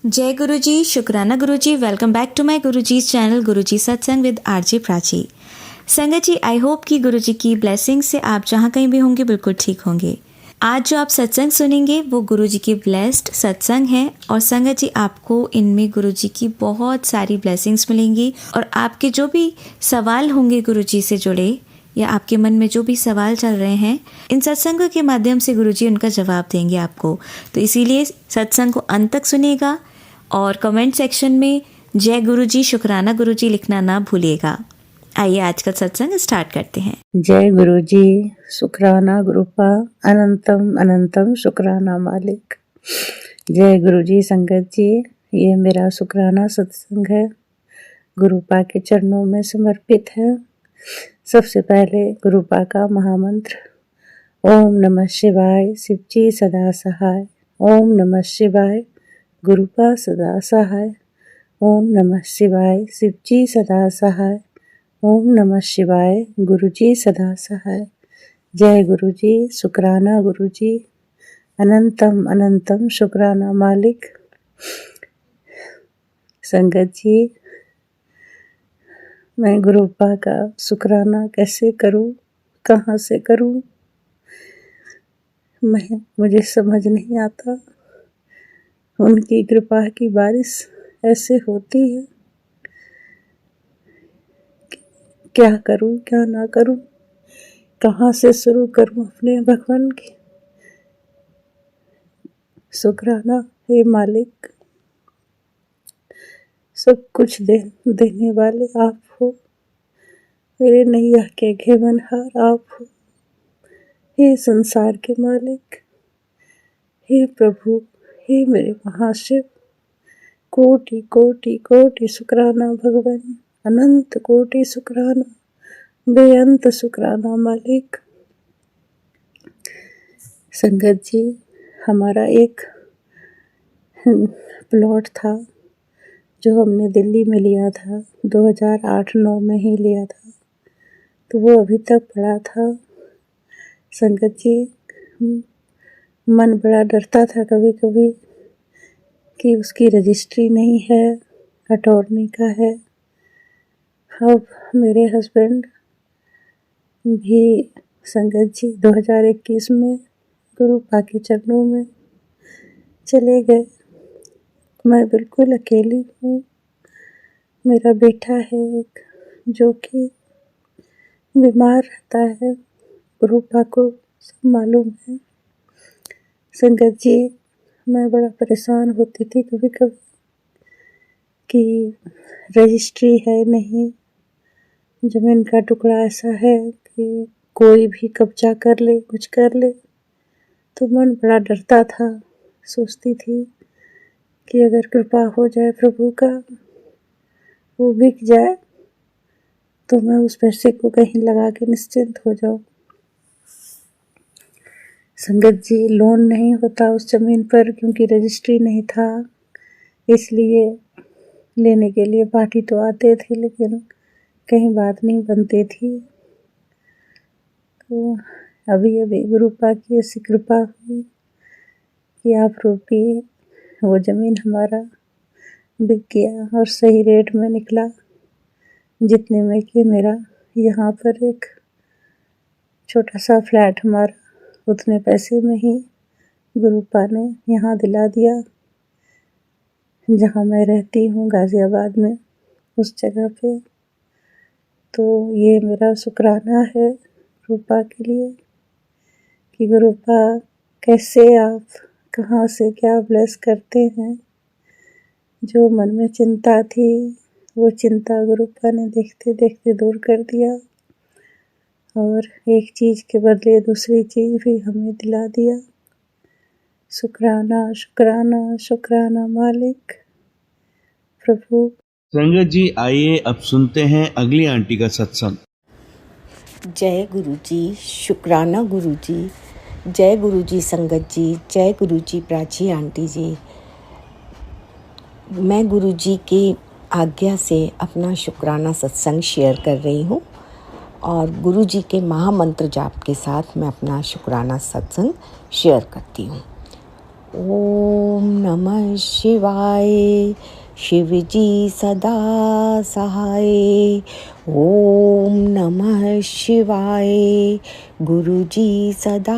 जय गुरुजी, शुक्राना Guruji. Welcome back to my Guruji's channel Guruji satsang with RJ Prachi. संगत जी, आई होप कि गुरुजी की ब्लेसिंग से आप जहाँ कहीं भी होंगे बिल्कुल ठीक होंगे। आज जो आप सत्संग सुनेंगे वो गुरुजी की ब्लेस्ड सत्संग है और संगत जी आपको इनमें गुरुजी की बहुत सारी ब्लेसिंग्स मिलेंगी और आपके जो भी सवाल होंगे गुरुजी से जुड़े या आपके मन में जो भी सवाल चल रहे हैं, इन सत्संगों के माध्यम से गुरुजी उनका जवाब देंगे आपको। तो इसीलिए सत्संग को अंत तक सुनिएगा और कमेंट सेक्शन में जय गुरुजी, शुक्राना गुरुजी लिखना ना भूलिएगा। आइए आज का सत्संग स्टार्ट करते हैं। जय गुरुजी, शुक्राना गुरुपा, अनंतम अनंतम शुक्राना मालिक। जय गुरुजी संगत जी, ये मेरा शुक्राना सत्संग है, गुरुपा के चरणों में समर्पित है। सबसे पहले गुरुपा का महामंत्र ओम नमः शिवाय, शिवजी सदा सहाय। ओम नमः शिवाय, गुरुपा सदा सहाय। ओम नमः शिवाय, शिवजी सदा सहाय। ओम नमः शिवाय, गुरुजी सदा सहाय। जय गुरुजी, शुक्राना गुरुजी, अनंतम अनंतम शुक्राना मालिक। संगत जी, मैं गुरुपा का शुक्राना कैसे करूं, कहाँ से करूं, मुझे समझ नहीं आता। उनकी कृपा की बारिश ऐसे होती है, क्या करूं क्या ना करूं, कहाँ से शुरू करूं अपने भगवान की शुक्राना। हे मालिक, सब कुछ देने वाले आप हो, मेरे नैया के घेवनहार आप हो। हे संसार के मालिक, हे प्रभु, हे मेरे महाशिव, कोटि कोटि कोटि शुक्राना भगवान, अनंत कोटि शुक्राना, बेअंत शुक्राना मालिक। संगत जी, हमारा एक प्लॉट था जो हमने दिल्ली में लिया था, 2008-9 में ही लिया था, तो वो अभी तक पड़ा था। संगत जी, मन बड़ा डरता था कभी कभी कि उसकी रजिस्ट्री नहीं है, अटॉर्नी का है। अब मेरे हस्बैंड भी संगत जी 2021 में गुरुपा के चरणों में चले गए। मैं बिल्कुल अकेली हूँ। मेरा बेटा है एक जो कि बीमार रहता है, गुरुपा को सब मालूम है। संगत जी, मैं बड़ा परेशान होती थी कभी कभी कि रजिस्ट्री है नहीं, जमीन का टुकड़ा ऐसा है कि कोई भी कब्जा कर ले, कुछ कर ले, तो मन बड़ा डरता था। सोचती थी कि अगर कृपा हो जाए प्रभु का, वो बिक जाए तो मैं उस पैसे को कहीं लगा के निश्चिंत हो जाऊं। संगत जी, लोन नहीं होता उस जमीन पर क्योंकि रजिस्ट्री नहीं था, इसलिए लेने के लिए पार्टी तो आते थे लेकिन कहीं बात नहीं बनती थी। तो अभी गुरुपा की ऐसी कृपा हुई कि आप रूपी वो ज़मीन हमारा बिक गया और सही रेट में निकला, जितने में कि मेरा यहाँ पर एक छोटा सा फ्लैट हमारा उतने पैसे में ही गुरुपा ने यहाँ दिला दिया, जहाँ मैं रहती हूँ गाज़ियाबाद में, उस जगह पे। तो ये मेरा शुक्राना है गुरुपा के लिए कि गुरुपा कैसे आप कहाँ से क्या ब्लेस करते हैं। जो मन में चिंता थी वो चिंता गुरुपा ने देखते देखते दूर कर दिया और एक चीज़ के बदले दूसरी चीज़ भी हमें दिला दिया। शुक्राना शुक्राना शुक्राना मालिक प्रभु। संगत जी, आइए अब सुनते हैं अगली आंटी का सत्संग। जय गुरुजी, शुक्राना गुरुजी, जय गुरुजी संगत जी, जय गुरुजी प्राची आंटी जी। मैं गुरुजी की आज्ञा से अपना शुक्राना सत्संग शेयर कर रही हूँ और गुरुजी के महामंत्र जाप के साथ मैं अपना शुक्राना सत्संग शेयर करती हूँ। ओम नमः शिवाय। शिव जी सदा सहाय। ओम नमः शिवाय। गुरु जी सदा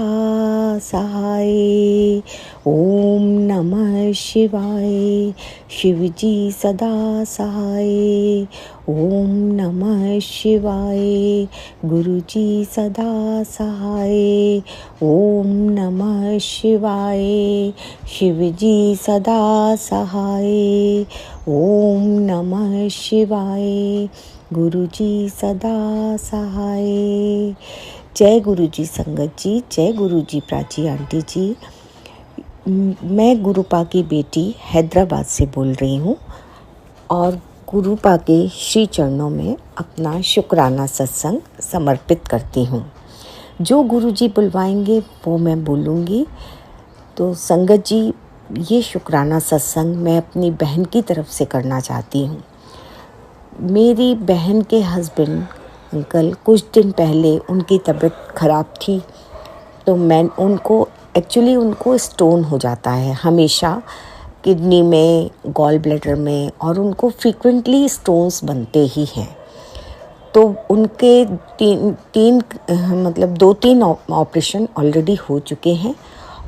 सहाय। ओम नमः शिवाय। शिव जी सदा सहाय। ओम नमः शिवाय। गुरु जी सदा सहाय। ओम नमः शिवाय। शिव जी सदा सहाय। ओम नमः शिवाय। गुरु जी सदा सहाय। जय गुरु जी संगत जी, जय गुरु जी प्राची आंटी जी। मैं गुरुपा की बेटी हैदराबाद से बोल रही हूँ और गुरुपा के श्री चरणों में अपना शुक्राना सत्संग समर्पित करती हूँ। जो गुरुजी बुलवाएंगे वो मैं बोलूँगी। तो संगत जी, ये शुक्राना सत्संग मैं अपनी बहन की तरफ से करना चाहती हूँ। मेरी बहन के हस्बैंड अंकल कुछ दिन पहले उनकी तबीयत ख़राब थी, तो मैं उनको स्टोन हो जाता है हमेशा किडनी में, गॉल ब्लैडर में, और उनको फ्रीक्वेंटली स्टोन्स बनते ही हैं। तो उनके दो तीन ऑपरेशन ऑलरेडी हो चुके हैं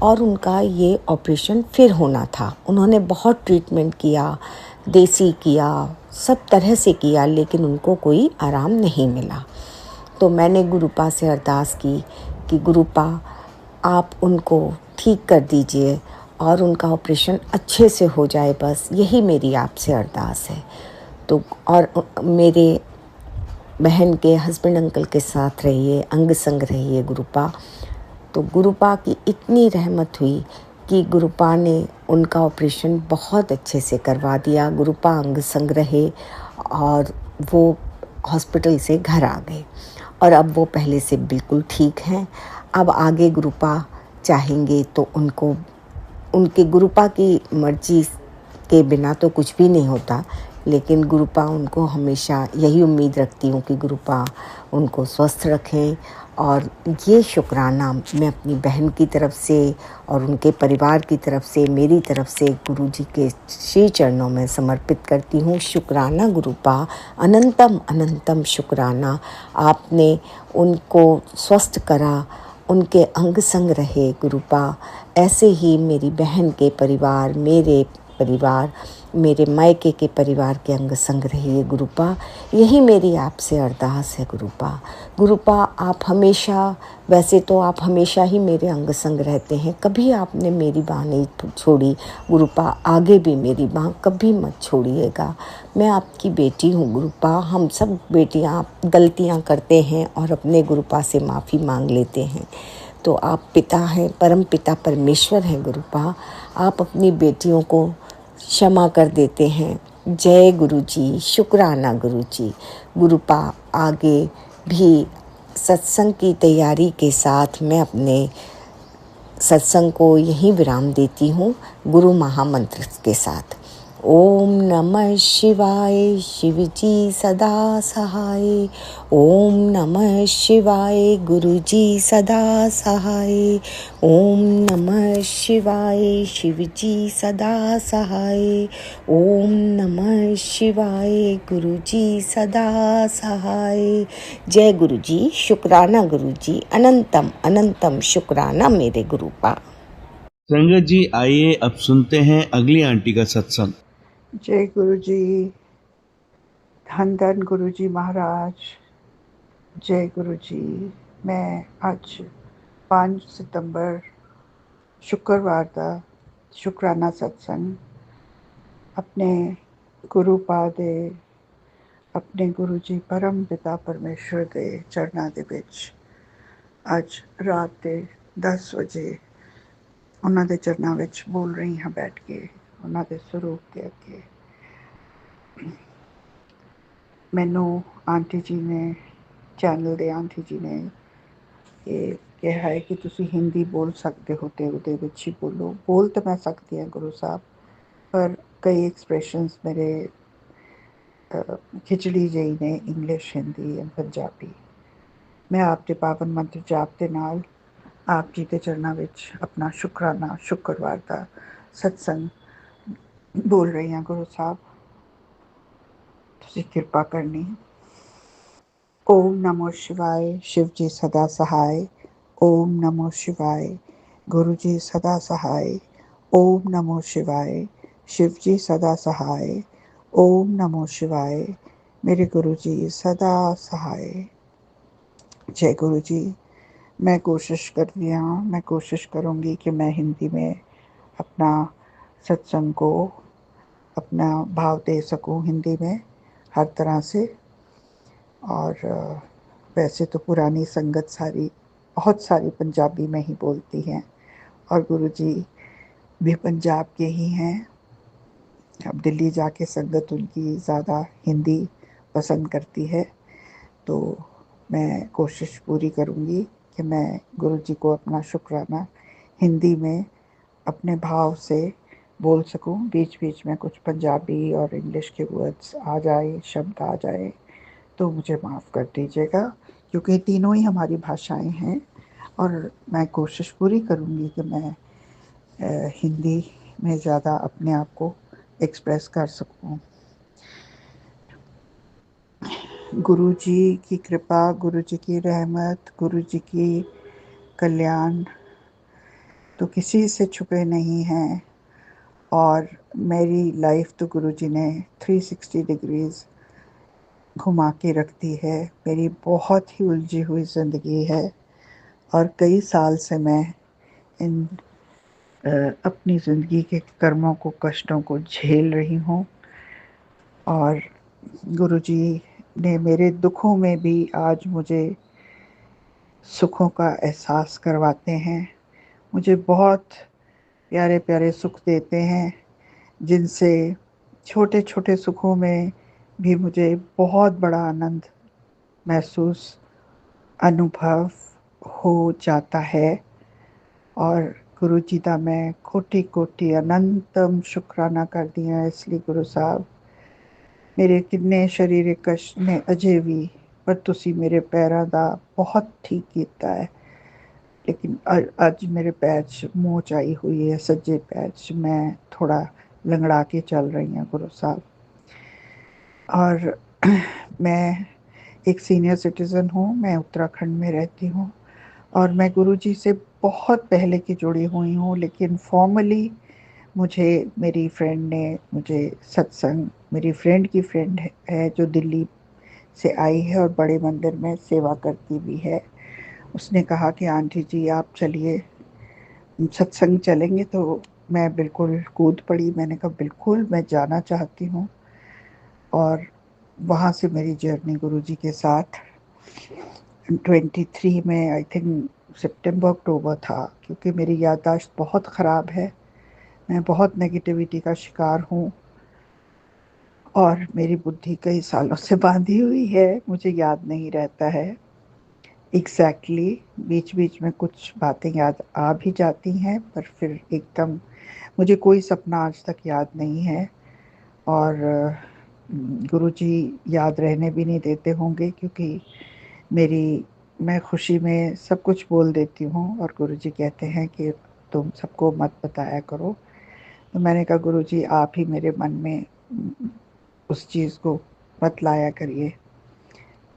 और उनका ये ऑपरेशन फिर होना था। उन्होंने बहुत ट्रीटमेंट किया, देसी किया, सब तरह से किया, लेकिन उनको कोई आराम नहीं मिला। तो मैंने गुरुपा से अरदास की कि गुरुपा आप उनको ठीक कर दीजिए और उनका ऑपरेशन अच्छे से हो जाए, बस यही मेरी आपसे अरदास है। तो और मेरे बहन के हस्बैंड अंकल के साथ रहिए, अंग संग रहिए गुरुपा। तो गुरुपा की इतनी रहमत हुई कि गुरुपा ने उनका ऑपरेशन बहुत अच्छे से करवा दिया। गुरुपा अंग संग रहे और वो हॉस्पिटल से घर आ गए और अब वो पहले से बिल्कुल ठीक हैं। अब आगे गुरुपा चाहेंगे तो उनके गुरुपा की मर्जी के बिना तो कुछ भी नहीं होता, लेकिन गुरुपा उनको हमेशा यही उम्मीद रखती हूँ कि गुरुपा उनको स्वस्थ रखें। और ये शुक्राना मैं अपनी बहन की तरफ से और उनके परिवार की तरफ से, मेरी तरफ से गुरुजी के श्री चरणों में समर्पित करती हूँ। शुक्राना गुरुपा, अनंतम अनंतम शुक्राना। आपने उनको स्वस्थ करा, उनके अंग संग रहे गुरुपा। ऐसे ही मेरी बहन के परिवार, मेरे मायके के परिवार के अंग संग रहिए गुरुपा। यही मेरी आपसे अरदास है गुरुपा। गुरुपा वैसे तो आप हमेशा ही मेरे अंग संग रहते हैं, कभी आपने मेरी बाह नहीं छोड़ी गुरुपा। आगे भी मेरी बाह कभी मत छोड़िएगा। मैं आपकी बेटी हूँ गुरुपा। हम सब बेटियाँ गलतियाँ करते हैं और अपने गुरुपा से माफ़ी मांग लेते हैं। तो आप पिता हैं, परम पिता परमेश्वर हैं गुरुपा। आप अपनी बेटियों को क्षमा कर देते हैं। जय गुरु जी, शुक्राना गुरु जी। गुरुपा आगे भी सत्संग की तैयारी के साथ मैं अपने सत्संग को यहीं विराम देती हूँ गुरु महामंत्र के साथ। ओम नमः शिवाय। शिव जी सदा सहाय। ओम नमः शिवाय। गुरु जी सदा सहाय। ओम नमः शिवाय। शिव जी सदा सहाय। ओम नमः शिवाय। गुरु जी सदा सहाय। जय गुरु जी, शुक्राना गुरु जी, अनंतम अनंतम शुक्राना मेरे गुरुपा। संगत जी, आइए अब सुनते हैं अगली आंटी का सत्संग। जय गुरु जी। धन धन गुरु जी महाराज। जय गुरु जी। मैं आज 5 सितंबर शुक्रवार का शुक्राना सत्संग अपने गुरुपा ਦੇ ਆਪਣੇ ਗੁਰੂ ਜੀ ਪਰਮ ਪਿਤਾ ਪਰਮੇਸ਼ਵਰ ਦੇ ਚਰਨਾਂ ਦੇ ਵਿੱਚ ਅੱਜ ਰਾਤ ਦੇ 10 ਵਜੇ ਉਹਨਾਂ ਦੇ ਚਰਨਾਂ ਵਿੱਚ ਬੋਲ ਰਹੀ ਹਾਂ ਬੈਠ ਕੇ ਉਹਨਾਂ ਦੇ ਸਰੂਪ ਦੇ ਅੱਗੇ। ਮੈਨੂੰ ਆਂਟੀ ਜੀ ਨੇ, ਚੈਨਲ ਦੇ ਆਂਟੀ ਜੀ ਨੇ ਇਹ ਕਿਹਾ ਹੈ ਕਿ ਤੁਸੀਂ ਹਿੰਦੀ ਬੋਲ ਸਕਦੇ ਹੋ ਤੇ ਉਹਦੇ ਵਿੱਚ ਹੀ ਬੋਲ ਤਾਂ ਮੈਂ ਸਕਦੀ ਹਾਂ ਗੁਰੂ ਸਾਹਿਬ, ਪਰ ਕਈ ਐਕਸਪ੍ਰੈਸ਼ਨਸ ਮੇਰੇ ਖਿਚੜੀ ਜਿਹੀ ਨੇ, ਇੰਗਲਿਸ਼, ਹਿੰਦੀ ਐਂਡ ਪੰਜਾਬੀ। ਮੈਂ ਆਪ ਦੇ ਪਾਵਨ ਮੰਤਰ ਜਾਪ ਦੇ ਨਾਲ ਆਪ ਜੀ ਦੇ ਚਰਨਾਂ ਵਿੱਚ ਆਪਣਾ ਸ਼ੁਕਰਾਨਾ ਸ਼ੁੱਕਰਵਾਰ ਦਾ ਸਤਸੰਗ ਬੋਲ ਰਹੀ ਹਾਂ। ਗੁਰੂ ਸਾਹਿਬ ਤੁਸੀਂ ਕਿਰਪਾ ਕਰਨੀ। ओम नमो शिवाय, शिव जी सदा सहाय। ओम नमो शिवाय, गुरु जी सदा सहाय। ओम नमो शिवाय, शिव जी सदा सहाय। ओम नमो शिवाय, मेरे गुरु जी सदा सहाय। जय गुरु जी। मैं कोशिश कर रही हूँ, मैं कोशिश करूँगी कि मैं हिंदी में अपना सत्संग को अपना भाव दे सकूँ हिंदी में हर तरह से। और वैसे तो पुरानी संगत बहुत सारी पंजाबी में ही बोलती हैं और गुरुजी भी पंजाब के ही हैं। अब दिल्ली जाके संगत उनकी ज़्यादा हिंदी पसंद करती है, तो मैं कोशिश पूरी करूँगी कि मैं गुरुजी को अपना शुक्राना हिंदी में अपने भाव से बोल सकूँ। बीच बीच में कुछ पंजाबी और इंग्लिश के वर्ड्स आ जाए, शब्द आ जाए तो मुझे माफ़ कर दीजिएगा, क्योंकि तीनों ही हमारी भाषाएं हैं और मैं कोशिश पूरी करूँगी कि मैं हिंदी में ज़्यादा अपने आप को एक्सप्रेस कर सकूँ। गुरु जी की कृपा, गुरु जी की रहमत, गुरु जी की कल्याण तो किसी से छुपे नहीं हैं। और मेरी लाइफ तो गुरु जी ने 360 डिग्रीज़ घुमा के रख दी है। मेरी बहुत ही उलझी हुई ज़िंदगी है और कई साल से मैं इन अपनी ज़िंदगी के कर्मों को, कष्टों को झेल रही हूँ। और गुरुजी ने मेरे दुखों में भी आज मुझे सुखों का एहसास करवाते हैं। मुझे बहुत प्यारे प्यारे सुख देते हैं, जिनसे छोटे छोटे सुखों में भी मुझे बहुत बड़ा आनंद महसूस अनुभव हो जाता है। और गुरु जी का मैं कोटि कोटि अनंतम शुकराना करदी हां। इसलिए गुरु साहब, मेरे किन्ने शरीरिक कष्ट ने अजे भी, पर तुसी मेरे पैरां दा बहुत ठीक कीता है। लेकिन अज मेरे पैर च मोच आई हुई है, सज्जे पैर च मैं थोड़ा लंगड़ा के चल रही हूँ गुरु साहब। और मैं एक सीनियर सिटीज़न हूँ, मैं उत्तराखंड में रहती हूँ और मैं गुरुजी से बहुत पहले की जुड़ी हुई हूँ, लेकिन फॉर्मली मुझे मेरी फ्रेंड ने मुझे सत्संग, मेरी फ्रेंड की फ्रेंड है जो दिल्ली से आई है और बड़े मंदिर में सेवा करती भी है। उसने कहा कि आंटी जी आप चलिए, सत्संग चलेंगे, तो मैं बिल्कुल कूद पड़ी। मैंने कहा बिल्कुल मैं जाना चाहती हूँ। और वहाँ से मेरी जर्नी गुरुजी के साथ 23 में, आई थिंक सितंबर अक्टूबर था, क्योंकि मेरी याददाश्त बहुत ख़राब है। मैं बहुत नेगेटिविटी का शिकार हूँ और मेरी बुद्धि कई सालों से बांधी हुई है, मुझे याद नहीं रहता है एग्जैक्टली। बीच बीच में कुछ बातें याद आ भी जाती हैं, पर फिर एकदम मुझे कोई सपना आज तक याद नहीं है। और गुरुजी याद रहने भी नहीं देते होंगे, क्योंकि मैं खुशी में सब कुछ बोल देती हूँ और गुरुजी कहते हैं कि तुम सबको मत बताया करो। तो मैंने कहा गुरुजी आप ही मेरे मन में उस चीज़ को मत लाया करिए,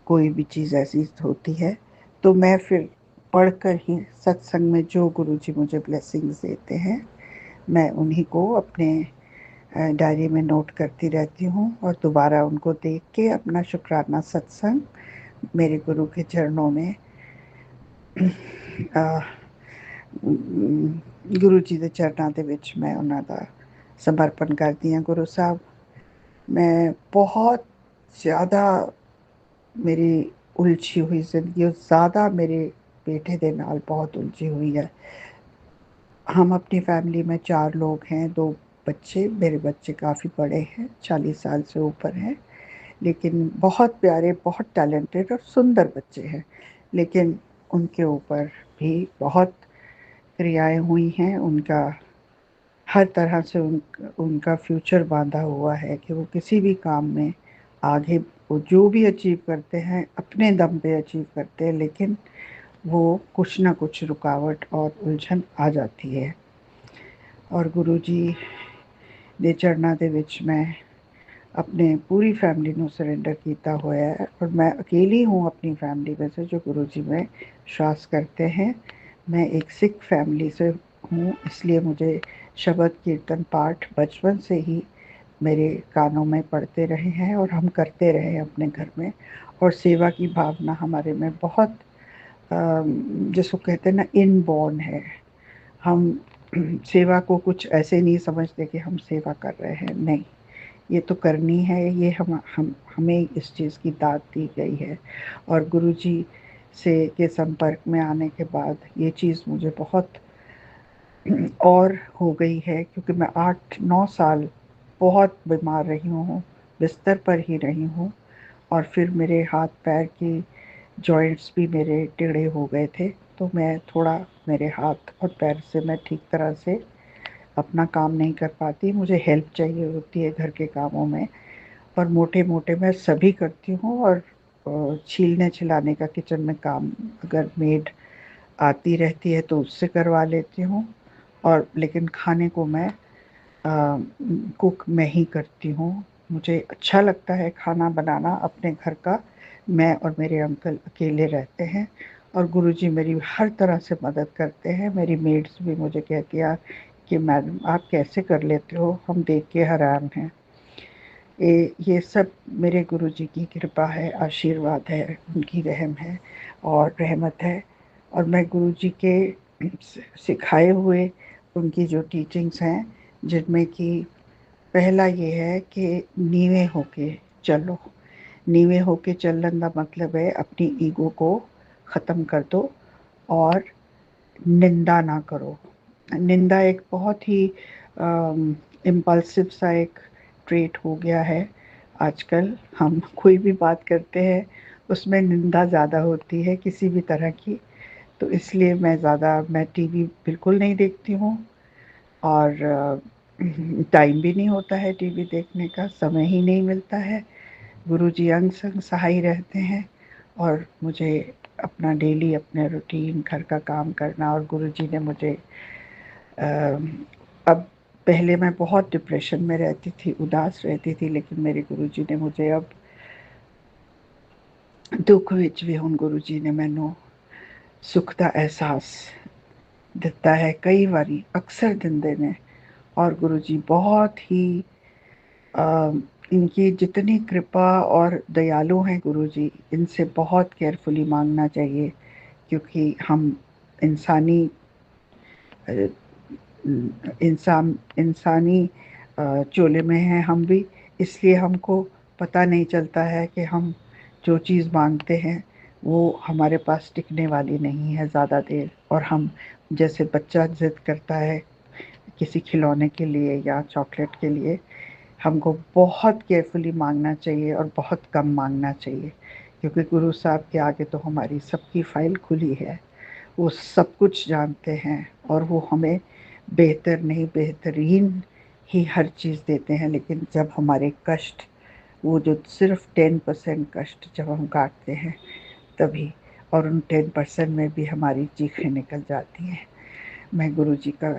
कोई भी चीज़ ऐसी होती है तो मैं फिर पढ़कर ही सत्संग में जो गुरुजी मुझे ब्लेसिंग्स देते हैं, मैं उन्हीं को अपने डायरी में नोट करती रहती हूँ और दोबारा उनको देख के अपना शुक्राना सत्संग मेरे गुरु के चरणों में गुरु जी के चरणों के विच मैं उन्हों का समर्पण करती हाँ। गुरु साहब, मैं बहुत ज़्यादा मेरी उलझी हुई जिंदगी, और ज़्यादा मेरे बेटे के नाल बहुत उलझी हुई है। हम अपनी फैमिली में 4 लोग हैं, 2 बच्चे, मेरे बच्चे काफ़ी बड़े हैं, 40 साल से ऊपर हैं, लेकिन बहुत प्यारे, बहुत टैलेंटेड और सुंदर बच्चे हैं। लेकिन उनके ऊपर भी बहुत क्रियाएं हुई हैं। उनका हर तरह से उनका फ्यूचर बांधा हुआ है कि वो किसी भी काम में आगे, वो जो भी अचीव करते हैं अपने दम पे अचीव करते हैं, लेकिन वो कुछ ना कुछ रुकावट और उलझन आ जाती है। और गुरु जी ਦੇ ਚਰਨਾਂ ਦੇ ਵਿੱਚ मैं अपने पूरी फैमिली ਨੂੰ सरेंडर किया हुआ है और मैं अकेली हूँ अपनी फैमिली में से जो गुरु जी में विश्वास करते हैं। मैं एक सिख फैमिली से हूँ, इसलिए मुझे शब्द कीर्तन पाठ बचपन से ही मेरे कानों में पढ़ते रहे हैं और हम करते रहे हैं अपने घर में। और सेवा की भावना हमारे में बहुत जिसको कहते हैं ना इनबॉर्न है। हम सेवा को कुछ ऐसे नहीं समझते कि हम सेवा कर रहे हैं, नहीं, ये तो करनी है, ये हम हमें इस चीज़ की दात दी गई है। और गुरुजी से के संपर्क में आने के बाद ये चीज़ मुझे बहुत और हो गई है, क्योंकि मैं 8-9 साल बहुत बीमार रही हूँ, बिस्तर पर ही रही हूँ। और फिर मेरे हाथ पैर की जॉइंट्स भी मेरे टेढ़े हो गए थे, तो मैं थोड़ा मेरे हाथ और पैर से मैं ठीक तरह से अपना काम नहीं कर पाती, मुझे हेल्प चाहिए होती है घर के कामों में। और मोटे-मोटे मैं सभी करती हूँ। और छीलने छिलाने का किचन में काम अगर मेड आती रहती है तो उससे करवा लेती हूँ। और लेकिन खाने को मैं कुक मैं ही करती हूँ। मुझे अच्छा लगता है खाना बनाना अपने घर का। मैं और मेरे अंकल अकेले रहते हैं और गुरुजी मेरी हर तरह से मदद करते हैं। मेरी मेड्स भी मुझे कहती है कि मैडम आप कैसे कर लेते हो, हम देख के हैरान हैं। ये सब मेरे गुरुजी की कृपा है, आशीर्वाद है, उनकी रहम है और रहमत है। और मैं गुरुजी के सिखाए हुए उनकी जो टीचिंग्स हैं, जिनमें कि पहला ये है कि नीवे होके चलो। नीवे होके चलने का मतलब है अपनी ईगो को ख़त्म कर दो और निंदा ना करो। निंदा एक बहुत ही इम्पल्सिव सा एक ट्रेट हो गया है आजकल। हम कोई भी बात करते हैं उसमें निंदा ज़्यादा होती है किसी भी तरह की। तो इसलिए मैं टीवी बिल्कुल नहीं देखती हूँ और टाइम भी नहीं होता है टीवी देखने का, समय ही नहीं मिलता है। गुरुजी अंग संग सहाय रहते हैं और मुझे अपना डेली अपने रूटीन घर का काम करना। और गुरुजी ने मुझे अब पहले मैं बहुत डिप्रेशन में रहती थी, उदास रहती थी, लेकिन मेरे गुरुजी ने मुझे अब दुख विच भी हुण गुरुजी ने मैनू सुख का एहसास दिता है, कई बारी अक्सर दिंदे ने। और गुरुजी बहुत ही इनकी जितनी कृपा और दयालु हैं गुरुजी, इनसे बहुत केयरफुली मांगना चाहिए, क्योंकि हम इंसानी इंसानी चोले में हैं हम भी, इसलिए हमको पता नहीं चलता है कि हम जो चीज़ मांगते हैं वो हमारे पास टिकने वाली नहीं है ज़्यादा देर। और हम जैसे बच्चा जिद करता है किसी खिलौने के लिए या चॉकलेट के लिए, हमको बहुत केयरफुली मांगना चाहिए और बहुत कम मांगना चाहिए, क्योंकि गुरु साहब के आगे तो हमारी सबकी फ़ाइल खुली है। वो सब कुछ जानते हैं और वो हमें बेहतर नहीं बेहतरीन ही हर चीज़ देते हैं। लेकिन जब हमारे कष्ट, वो जो सिर्फ 10% कष्ट जब हम काटते हैं तभी, और उन 10% में भी हमारी चीखें निकल जाती हैं। मैं गुरु जी का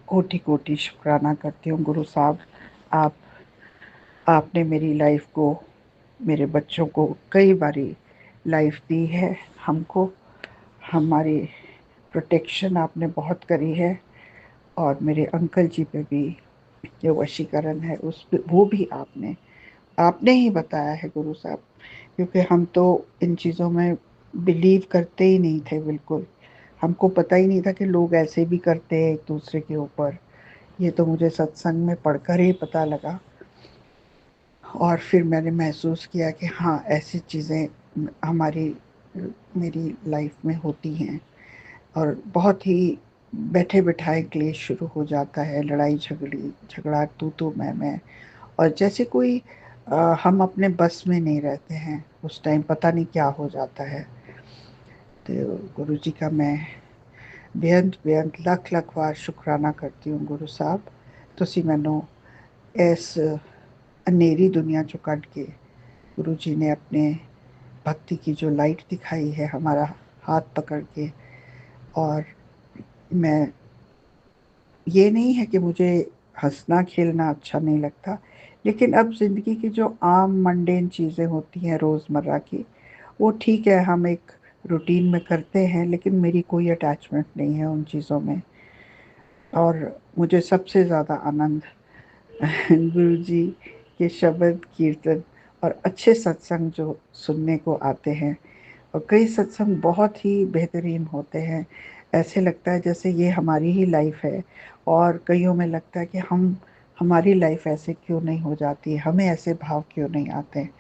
कोटि कोटि शुक्राना करती हूँ। गुरु साहब, आपने मेरी लाइफ को, मेरे बच्चों को कई बारी लाइफ दी है। हमको हमारी प्रोटेक्शन आपने बहुत करी है। और मेरे अंकल जी पे भी जो वशीकरण है उस पे वो भी आपने ही बताया है गुरु साहब, क्योंकि हम तो इन चीज़ों में बिलीव करते ही नहीं थे बिल्कुल। हमको पता ही नहीं था कि लोग ऐसे भी करते हैं एक दूसरे के ऊपर। ये तो मुझे सत्संग में पढ़कर ही पता लगा। और फिर मैंने महसूस किया कि हाँ, ऐसी चीज़ें हमारी मेरी लाइफ में होती हैं और बहुत ही बैठे बिठाए क्लेश शुरू हो जाता है, लड़ाई झगड़ा तू मैं। और जैसे कोई हम अपने बस में नहीं रहते हैं, उस टाइम पता नहीं क्या हो जाता है। तो गुरु जी का मैं बेअंत लख लख वार शुक्राना करती हूँ। गुरु साहब, तुसी मैनू इस अंधेरी दुनिया चो कढ़ के गुरु जी ने अपने भक्ति की जो लाइट दिखाई है, हमारा हाथ पकड़ के। और मैं, ये नहीं है कि मुझे हंसना खेलना अच्छा नहीं लगता, लेकिन अब ज़िंदगी की जो आम मंडेन चीज़ें होती हैं रोज़मर्रा की, वो ठीक है, हम एक रूटीन में करते हैं, लेकिन मेरी कोई अटैचमेंट नहीं है उन चीज़ों में। और मुझे सबसे ज़्यादा आनंद गुरु जी के शब्द कीर्तन और अच्छे सत्संग जो सुनने को आते हैं। और कई सत्संग बहुत ही बेहतरीन होते हैं, ऐसे लगता है जैसे ये हमारी ही लाइफ है। और कईयों में लगता है कि हमारी लाइफ ऐसे क्यों नहीं हो जाती, हमें ऐसे भाव क्यों नहीं आते हैं।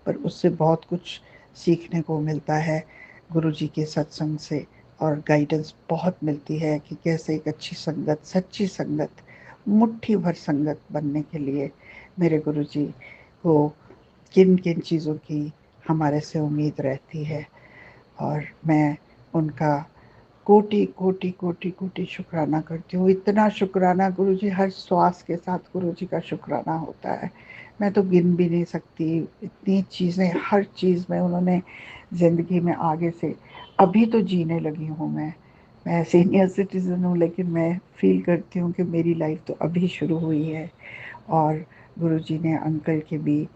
पर उससे बहुत कुछ सीखने को मिलता है गुरु जी के सत्संग से। और गाइडेंस बहुत मिलती है कि कैसे एक अच्छी संगत, सच्ची संगत, मुट्ठी भर संगत बनने के लिए मेरे गुरु जी को किन किन चीज़ों की हमारे से उम्मीद रहती है। और मैं उनका कोटि कोटि कोटि कोटि शुक्राना करती हूँ। इतना शुक्राना गुरु जी, हर श्वास के साथ गुरु जी का शुक्राना होता है। मैं तो गिन भी नहीं सकती, इतनी चीज़ें, हर चीज़ में उन्होंने ज़िंदगी में आगे से। अभी तो जीने लगी हूँ मैं सीनियर सिटीज़न हूँ, लेकिन मैं फ़ील करती हूँ कि मेरी लाइफ तो अभी शुरू हुई है। और गुरुजी ने अंकल के भी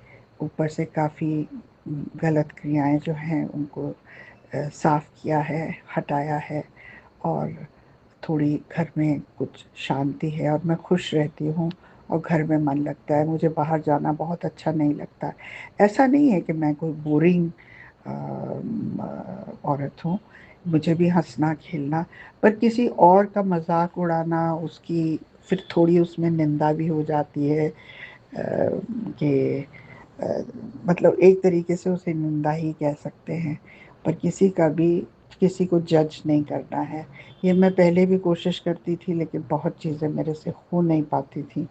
ऊपर से काफ़ी गलत क्रियाएं जो हैं उनको साफ़ किया है, हटाया है। और थोड़ी घर में कुछ शांति है और मैं खुश रहती हूँ और घर में मन लगता है। मुझे बाहर जाना बहुत अच्छा नहीं लगता। ऐसा नहीं है कि मैं कोई बोरिंग औरत हूँ, मुझे भी हंसना खेलना, पर किसी और का मजाक उड़ाना, उसकी फिर थोड़ी उसमें निंदा भी हो जाती है कि मतलब एक तरीके से उसे निंदा ही कह सकते हैं। पर किसी का भी, किसी को जज नहीं करना है। ये मैं पहले भी कोशिश करती थी, लेकिन बहुत चीज़ें मेरे से हो नहीं पाती थी।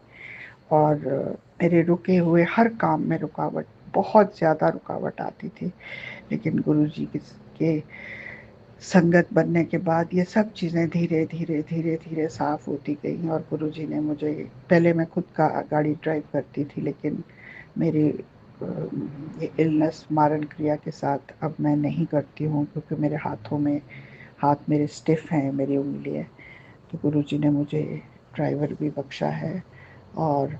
और मेरे रुके हुए हर काम में रुकावट, बहुत ज़्यादा रुकावट आती थी। लेकिन गुरुजी के संगत बनने के बाद ये सब चीज़ें धीरे धीरे धीरे धीरे साफ़ होती गई। और गुरुजी ने मुझे, पहले मैं खुद का गाड़ी ड्राइव करती थी, लेकिन मेरी ये इलनेस मारण क्रिया के साथ अब मैं नहीं करती हूँ, क्योंकि मेरे हाथों में, हाथ मेरे स्टिफ हैं, मेरी उंगलियाँ। तो गुरुजी ने मुझे ड्राइवर भी बख्शा है। और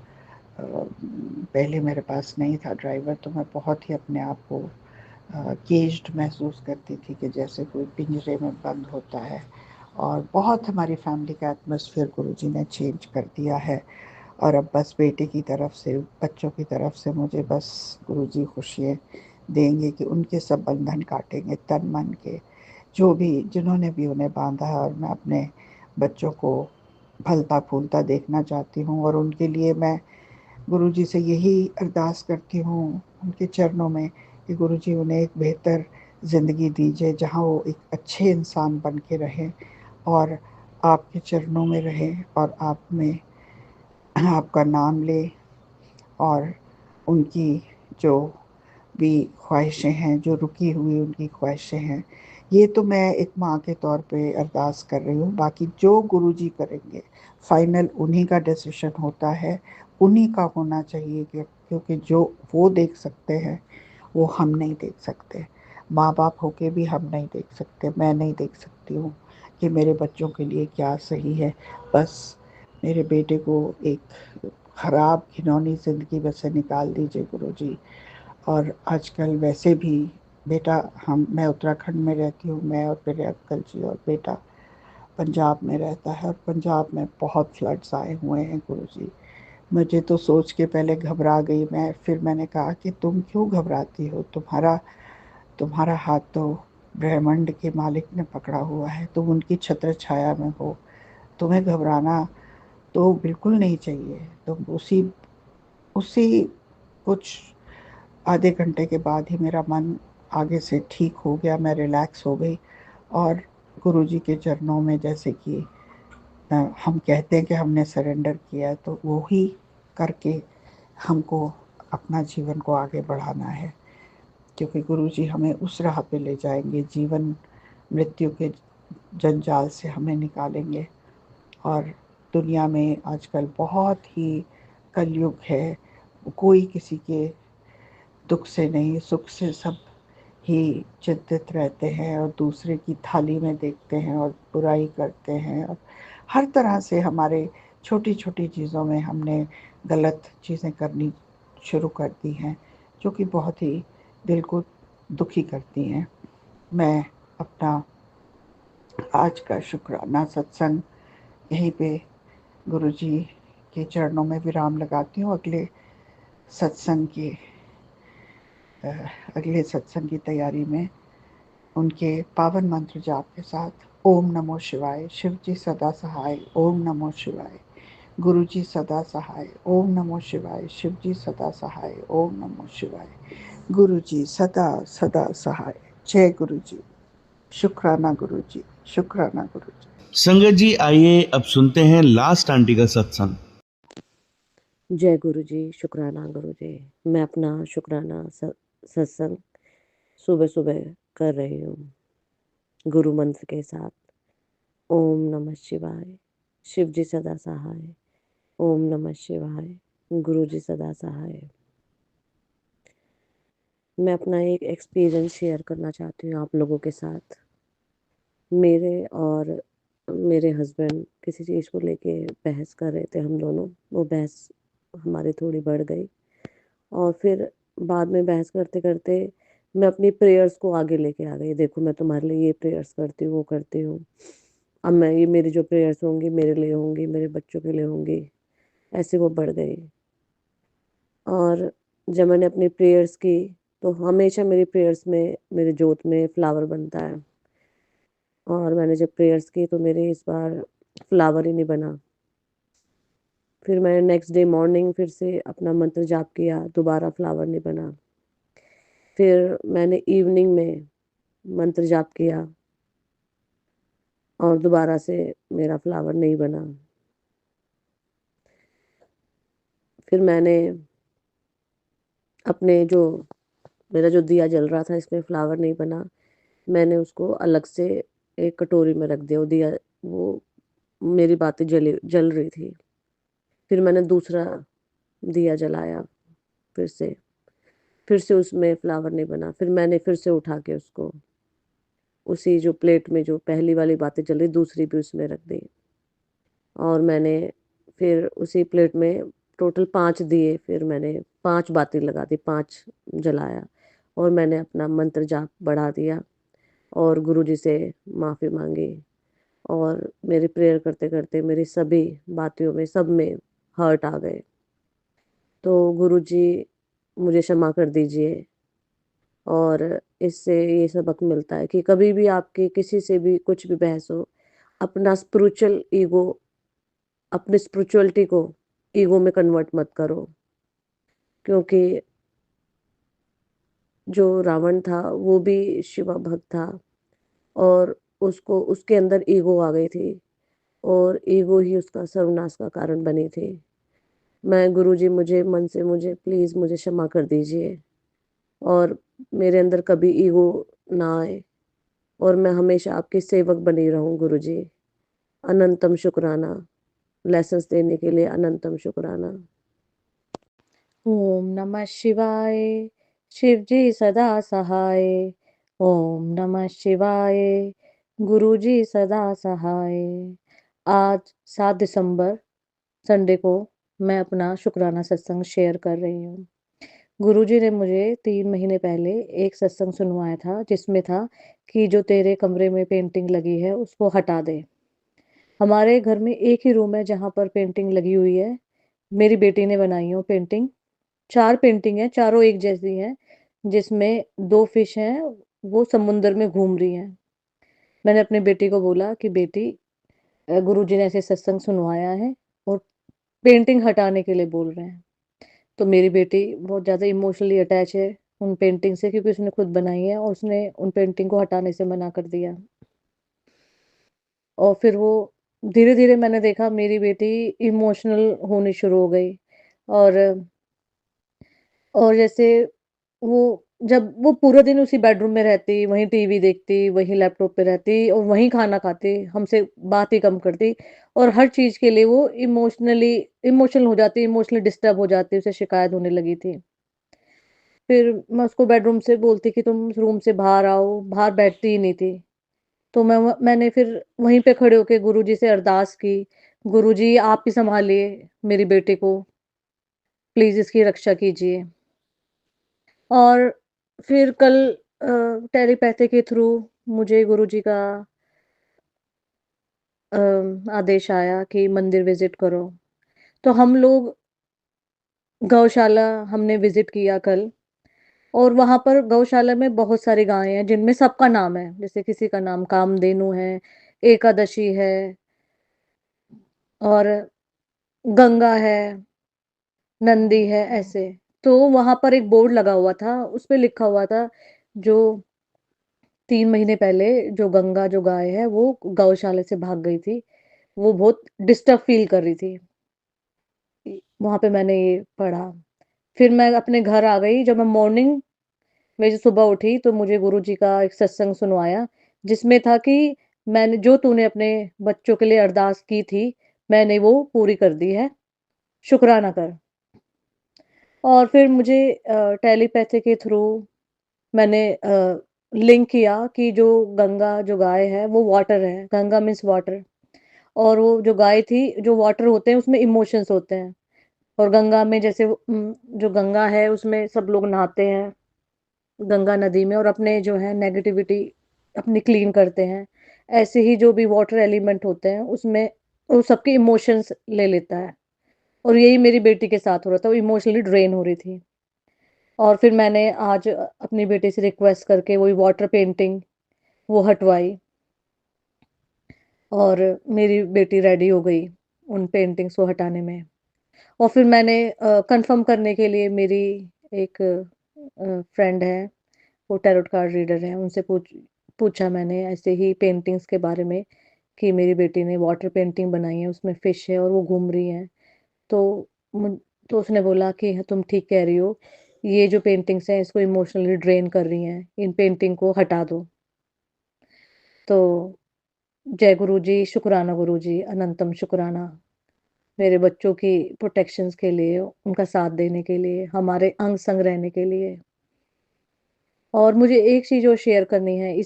पहले मेरे पास नहीं था ड्राइवर, तो मैं बहुत ही अपने आप को केज्ड महसूस करती थी कि जैसे कोई पिंजरे में बंद होता है। और बहुत हमारी फैमिली का एटमॉस्फेयर गुरुजी ने चेंज कर दिया है। और अब बस बेटे की तरफ से, बच्चों की तरफ से मुझे बस गुरुजी खुशियाँ देंगे कि उनके सब बंधन काटेंगे तन मन के, जो भी, जिन्होंने भी उन्हें बांधा है। और मैं अपने बच्चों को फलता फूलता देखना चाहती हूँ। और उनके लिए मैं गुरुजी से यही अरदास करती हूँ उनके चरणों में कि गुरुजी उन्हें एक बेहतर ज़िंदगी दीजिए, जहाँ वो एक अच्छे इंसान बन के रहें और आपके चरणों में रहें और आप में आपका नाम ले। और उनकी जो भी ख्वाहिशें हैं, जो रुकी हुई उनकी ख्वाहिशें हैं, ये तो मैं एक माँ के तौर पे अरदास कर रही हूँ। बाकी जो गुरुजी करेंगे, फाइनल उन्हीं का डिसीजन होता है, उन्हीं का होना चाहिए। क्योंकि जो वो देख सकते हैं वो हम नहीं देख सकते। माँ बाप होके भी हम नहीं देख सकते, मैं नहीं देख सकती हूँ कि मेरे बच्चों के लिए क्या सही है। बस मेरे बेटे को एक ख़राब घिनौनी ज़िंदगी में से निकाल दीजिए गुरुजी। और आजकल वैसे भी बेटा, मैं उत्तराखंड में रहती हूँ, मैं और मेरे अंकल जी, और बेटा पंजाब में रहता है। और पंजाब में बहुत फ्लड्स आए हुए हैं गुरुजी। मुझे तो सोच के पहले घबरा गई मैं, फिर मैंने कहा कि तुम क्यों घबराती हो, तुम्हारा तुम्हारा हाथ तो ब्रह्मांड के मालिक ने पकड़ा हुआ है, तुम उनकी छत्र छाया में हो, तुम्हें घबराना तो बिल्कुल नहीं चाहिए। तुम उसी उसी कुछ आधे घंटे के बाद ही मेरा मन आगे से ठीक हो गया, मैं रिलैक्स हो गई। और गुरुजी के चरणों में, जैसे कि हम कहते हैं कि हमने सरेंडर किया है, तो वो ही करके हमको अपना जीवन को आगे बढ़ाना है। क्योंकि गुरुजी हमें उस राह पे ले जाएंगे, जीवन मृत्यु के जंजाल से हमें निकालेंगे। और दुनिया में आजकल बहुत ही कलयुग है, कोई किसी के दुख से नहीं, सुख से सब ही चिंतित रहते हैं और दूसरे की थाली में देखते हैं और बुराई करते हैं, और हर तरह से हमारे छोटी-छोटी चीज़ों में हमने गलत चीज़ें करनी शुरू कर दी हैं, जो कि बहुत ही दिल को दुखी करती हैं। मैं अपना आज का शुक्राना सत्संग यहीं पे गुरुजी के चरणों में विराम लगाती हूँ। सत्संग की अगले सत्संग की तैयारी में उनके पावन मंत्र जाप के साथ ओम नमो शिवाय, शिव जी सदा सहाय, ओम नमो शिवाय, गुरु जी सदा सहाय, ओम नमो शिवाय, शिव जी सदा सहाय, ओम नमो शिवाय, गुरु जी सदा सदा सहाय। जय गुरु जी। शुक्राना गुरु जी, शुक्राना गुरु जी। संगत जी आइए अब सुनते हैं लास्ट आंटी का सत्संग। जय गुरु जी, शुक्राना गुरु जी। मैं अपना शुक्राना सत्संग सुबह सुबह कर रही हूँ गुरु मंत्र के साथ। ओम नमः शिवाय, शिव जी सदा सहाय, ओम नमः शिवाय, गुरु जी सदा सहाय। मैं अपना एक एक्सपीरियंस शेयर करना चाहती हूँ आप लोगों के साथ। मेरे और मेरे हस्बैंड किसी चीज़ को लेके बहस कर रहे थे हम दोनों। वो बहस हमारी थोड़ी बढ़ गई और फिर बाद में बहस करते-करते मैं अपनी प्रेयर्स को आगे लेके आ गई। देखो मैं तुम्हारे लिए ये प्रेयर्स करती हूँ, वो करती हूँ। अब मैं ये मेरी जो प्रेयर्स होंगी मेरे लिए होंगी, मेरे बच्चों के लिए होंगी, ऐसे वो बढ़ गई। और जब मैंने अपनी प्रेयर्स की तो हमेशा मेरी प्रेयर्स में मेरे जोत में फ्लावर बनता है। और मैंने जब प्रेयर्स की तो मेरे इस बार फ्लावर ही नहीं बना। फिर मैंने नेक्स्ट डे मॉर्निंग फिर से अपना मंत्र जाप किया, दोबारा फ्लावर नहीं बना। फिर मैंने इवनिंग में मंत्र जाप किया और दोबारा से मेरा फ्लावर नहीं बना। फिर मैंने अपने जो मेरा जो दिया जल रहा था इसमें फ्लावर नहीं बना, मैंने उसको अलग से एक कटोरी में रख दिया। वो दिया वो मेरी बातें जल रही थी। फिर मैंने दूसरा दिया जलाया फिर से उसमें फ्लावर नहीं बना। फिर मैंने फिर से उठा के उसको उसी जो प्लेट में जो पहली वाली बातें चल रही दूसरी भी उसमें रख दी। और मैंने फिर उसी प्लेट में टोटल 5 दिए, फिर मैंने 5 बाती लगा दी, 5 जलाया और मैंने अपना मंत्र जाप बढ़ा दिया और गुरुजी से माफ़ी माँगी। और मेरी प्रेयर करते-करते मेरी सभी बातियों में सब में हर्ट आ गए। तो गुरुजी मुझे क्षमा कर दीजिए। और इससे ये सबक मिलता है कि कभी भी आपकी किसी से भी कुछ भी बहस हो, अपना स्पिरिचुअल ईगो अपनी स्पिरिचुअलिटी को ईगो में कन्वर्ट मत करो। क्योंकि जो रावण था वो भी शिवा भक्त था और उसको उसके अंदर ईगो आ गई थी और ईगो ही उसका सर्वनाश का कारण बनी थी। मैं गुरुजी मुझे मन से मुझे प्लीज़ मुझे क्षमा कर दीजिए और मेरे अंदर कभी ईगो ना आए और मैं हमेशा आपकी सेवक बनी रहूँ गुरुजी। अनंतम शुक्राना। लेसन्स देने के लिए अनंतम शुक्राना। ओम नमः शिवाय, शिव जी सदा सहाय, ओम नमः शिवाय, गुरु जी सदा सहाय। आज 7 दिसंबर संडे को मैं अपना शुक्राना सत्संग शेयर कर रही हूँ। गुरुजी ने मुझे 3 महीने पहले एक सत्संग सुनवाया था जिसमें था कि जो तेरे कमरे में पेंटिंग लगी है उसको हटा दे। हमारे घर में एक ही रूम है जहाँ पर पेंटिंग लगी हुई है। मेरी बेटी ने बनाई है वो पेंटिंग। 4 पेंटिंग हैं, चारों एक जैसी हैं, जिसमें 2 फिश हैं, वो समुद्र में घूम रही हैं। मैंने अपनी बेटी को बोला कि बेटी गुरुजी ने ऐसे सत्संग सुनवाया है और पेंटिंग हटाने के लिए बोल रहे हैं। तो मेरी बेटी बहुत ज़्यादा इमोशनली अटैच है उन पेंटिंग से क्योंकि उसने खुद बनाई है और उसने उन पेंटिंग को हटाने से मना कर दिया। और फिर वो धीरे-धीरे मैंने देखा मेरी बेटी इमोशनल होनी शुरू हो गई और जैसे वो जब वो पूरा दिन उसी बेडरूम में रहती, वहीं टीवी देखती, वहीं लैपटॉप पे रहती और वहीं खाना खाती, हमसे बात ही कम करती और हर चीज़ के लिए वो इमोशनल हो जाती, इमोशनली डिस्टर्ब हो जाती, उसे शिकायत होने लगी थी। फिर मैं उसको बेडरूम से बोलती कि तुम रूम से बाहर आओ, बाहर बैठती ही नहीं थी। तो मैंने फिर वहीं पे खड़े होके गुरुजी से अरदास की, गुरुजी आप ही सँभालिए मेरी बेटी को, प्लीज़ इसकी रक्षा कीजिए। और फिर कल टेलीपैथी के थ्रू मुझे गुरुजी का आदेश आया कि मंदिर विज़िट करो। तो हम लोग गौशाला हमने विज़िट किया कल, और वहाँ पर गौशाला में बहुत सारी गायें हैं जिनमें सबका नाम है। जैसे किसी का नाम कामधेनु है, एकादशी है और गंगा है, नंदी है, ऐसे। तो वहाँ पर एक बोर्ड लगा हुआ था, उसपे लिखा हुआ था, जो 3 महीने पहले जो गाय है वो गौशाला से भाग गई थी, वो बहुत डिस्टर्ब फ़ील कर रही थी। वहाँ पे मैंने ये पढ़ा। फिर मैं अपने घर आ गई, जब मैं मॉर्निंग में जो सुबह उठी तो मुझे गुरुजी का एक सत्संग सुनवाया, जिसमें था कि मैंने जो तूने अपने बच्चों के लिए अरदास की थी, मैंने वो पूरी कर दी है, शुकराना कर। और फिर मुझे टेलीपैथी के थ्रू मैंने लिंक किया कि जो गाय है वो वाटर है, गंगा मीन्स वाटर। और वो जो गाय थी, जो वाटर होते हैं उसमें इमोशंस होते हैं, और गंगा में जैसे जो गंगा है उसमें सब लोग नहाते हैं, गंगा नदी में, और अपने जो है नेगेटिविटी अपनी क्लीन करते हैं। ऐसे ही जो भी वाटर एलिमेंट होते हैं उसमें वो सबके इमोशंस ले लेता है, और यही मेरी बेटी के साथ हो रहा था, वो इमोशनली ड्रेन हो रही थी। और फिर मैंने आज अपनी बेटी से रिक्वेस्ट करके वही वाटर पेंटिंग वो हटवाई, और मेरी बेटी रेडी हो गई उन पेंटिंग्स को हटाने में। और फिर मैंने कंफर्म करने के लिए मेरी एक फ्रेंड है, वो टैरोट कार्ड रीडर हैं, उनसे पूछा मैंने ऐसे ही पेंटिंग्स के बारे में, कि मेरी बेटी ने वाटर पेंटिंग बनाई है, उसमें फिश है और वो घूम रही है। तो मुन तो उसने बोला कि हाँ, तुम ठीक कह रही हो, ये जो पेंटिंग्स हैं इसको इमोशनली ड्रेन कर रही हैं, इन पेंटिंग को हटा दो। तो जय गुरुजी, शुक्राना गुरुजी, अनंतम शुक्राना। मेरे बच्चों की प्रोटेक्शंस के लिए, उनका साथ देने के लिए, हमारे अंग-संग रहने के लिए। और मुझे एक चीज़ और शेयर करनी है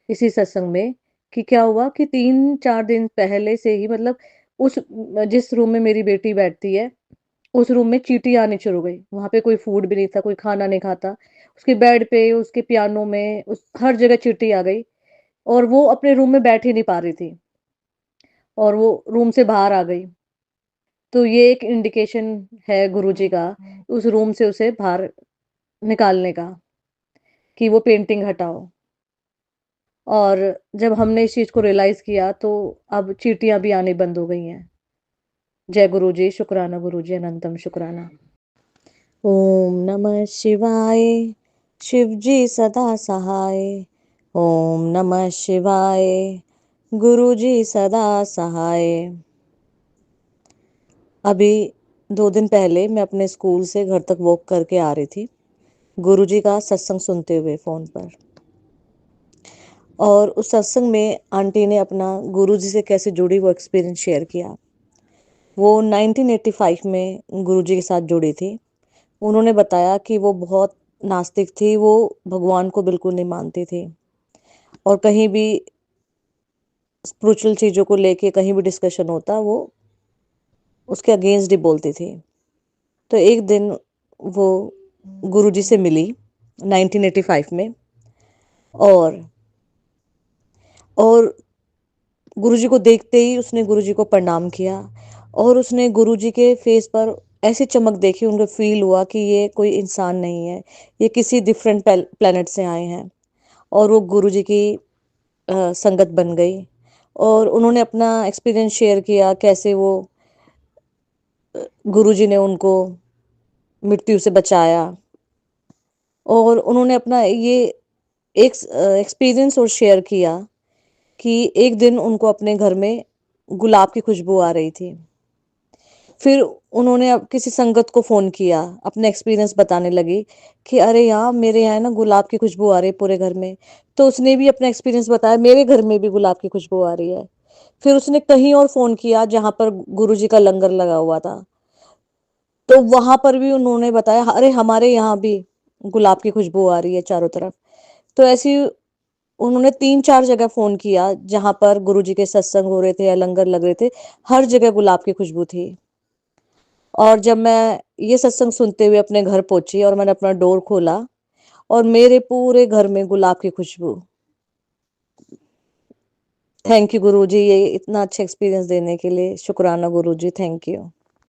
इसी सत्संग में, कि क्या हुआ कि 3-4 दिन पहले से ही, मतलब जिस रूम में मेरी बेटी बैठती है, उस रूम में चींटी आनी शुरू हो गई। वहाँ पे कोई फूड भी नहीं था, कोई खाना नहीं खाता। उसके बेड पे, उसके पियानो में, हर जगह चींटी आ गई, और वो अपने रूम में बैठ ही नहीं पा रही थी, और वो रूम से बाहर आ गई। तो ये एक इंडिकेशन है गुरुजी का, उस रूम से उसे बाहर निकालने का, कि वो पेंटिंग हटाओ। और जब हमने इस चीज़ को रियलाइज़ किया तो अब चींटियाँ भी आनी बंद हो गई हैं। जय गुरुजी, शुक्राना गुरुजी, अनंतम शुक्राना। ओम नमः शिवाय, शिव जी सदा सहाय। ओम नमः शिवाय, गुरु जी सदा सहाय। अभी 2 दिन पहले मैं अपने स्कूल से घर तक वॉक करके आ रही थी, गुरुजी का सत्संग सुनते हुए फ़ोन पर। और उस सत्संग में आंटी ने अपना गुरुजी से कैसे जुड़ी वो एक्सपीरियंस शेयर किया। वो 1985 में गुरुजी के साथ जुड़ी थी। उन्होंने बताया कि वो बहुत नास्तिक थी, वो भगवान को बिल्कुल नहीं मानती थी, और कहीं भी स्पिरिचुअल चीज़ों को लेके कहीं भी डिस्कशन होता, वो उसके अगेंस्ट ही बोलती थी। तो एक दिन वो गुरुजी से मिली 1985 में, और और गुरुजी को देखते ही उसने गुरुजी को प्रणाम किया, और उसने गुरुजी के फेस पर ऐसी चमक देखी, उनको फील हुआ कि ये कोई इंसान नहीं है, ये किसी डिफरेंट प्लेनेट से आए हैं। और वो गुरुजी की संगत बन गई, और उन्होंने अपना एक्सपीरियंस शेयर किया, कैसे वो गुरुजी ने उनको मृत्यु से बचाया। और उन्होंने अपना ये एक एक्सपीरियंस और शेयर किया कि एक दिन उनको अपने घर में गुलाब की खुशबू आ रही थी। फिर उन्होंने अब किसी संगत को फ़ोन किया, अपना एक्सपीरियंस बताने लगी कि अरे यार, मेरे यहाँ ना गुलाब की खुशबू आ रही है पूरे घर में। तो उसने भी अपना एक्सपीरियंस बताया, मेरे घर में भी गुलाब की खुशबू आ रही है। फिर उसने कहीं और फ़ोन किया जहाँ पर गुरुजी का लंगर लगा हुआ था। तो वहां पर भी उन्होंने बताया, अरे हमारे यहाँ भी गुलाब की खुशबू आ रही है चारों तरफ। तो ऐसी उन्होंने 3-4 जगह फोन किया जहां पर गुरुजी के सत्संग हो रहे थे या लंगर लग रहे थे, हर जगह गुलाब की खुशबू थी। और जब मैं ये सत्संग सुनते हुए अपने घर पहुंची और मैंने अपना डोर खोला और मेरे पूरे घर में गुलाब की खुशबू। थैंक यू गुरुजी, ये इतना अच्छा एक्सपीरियंस देने के लिए। शुक्राना गुरुजी, थैंक यू।